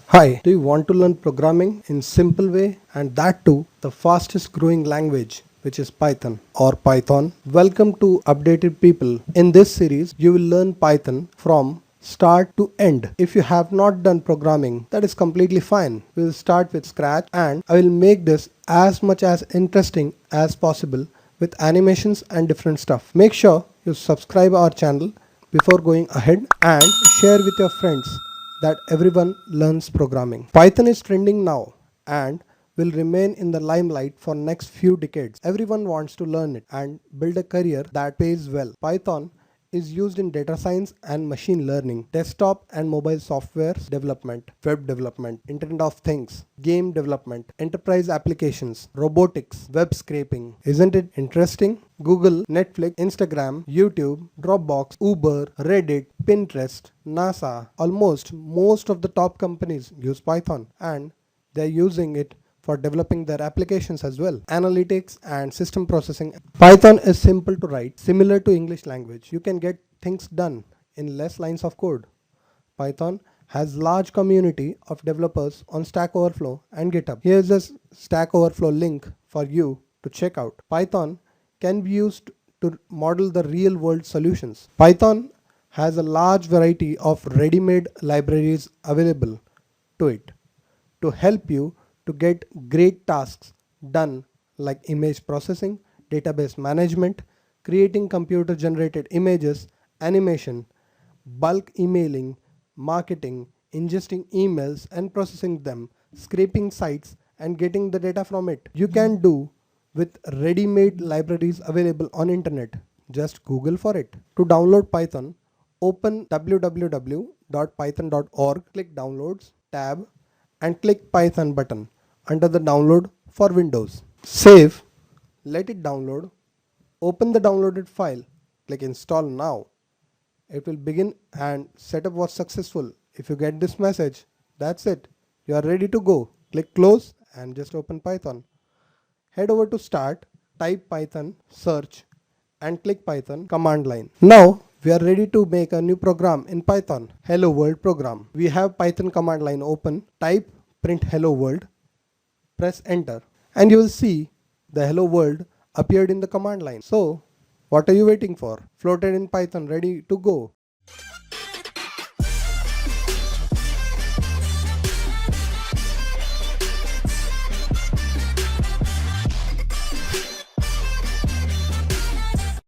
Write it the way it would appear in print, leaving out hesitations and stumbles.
Hi, do you want to learn programming in simple way and that too the fastest growing language which is Python or Python? Welcome to Updated People. In this series you will learn Python from start to end. If you have not done programming, that is completely fine. We will start with scratch and I will make this as much as interesting as possible with animations and different stuff. Make sure you subscribe our channel before going ahead and share with your friends that everyone learns programming. Python is trending now and will remain in the limelight for next few decades. Everyone wants to learn it and build a career that pays well. Python is used in data science and machine learning, desktop and mobile software development, web development, Internet of Things, game development, enterprise applications, robotics, web scraping. Isn't it interesting? Google, Netflix, Instagram, YouTube, Dropbox, Uber, Reddit, Pinterest, NASA, almost most of the top companies use Python and they're using it for developing their applications as well. Analytics and system processing. Python is simple to write, similar to English language. You can get things done in less lines of code. Python has large community of developers on Stack Overflow and GitHub. Here's a Stack Overflow link for you to check out. Python can be used to model the real world solutions. Python has a large variety of ready-made libraries available to it to help you to get great tasks done like image processing, database management, creating computer generated images, animation, bulk emailing, marketing, ingesting emails and processing them, scraping sites and getting the data from it. You can do with ready-made libraries available on internet. Just Google for it. To download Python, open www.python.org, click Downloads tab and click Python button under the download for Windows. Save, let it download, open the downloaded file, click install now. It will begin and setup was successful. If you get this message, that's it. You are ready to go. Click close and just open Python. Head over to start, type Python, search and click Python command line. Now we are ready to make a new program in Python. Hello world program. We have Python command line open. Type print hello world. Press enter and you will see the hello world appeared in the command line. So what are you waiting for? Floated in Python, ready to go.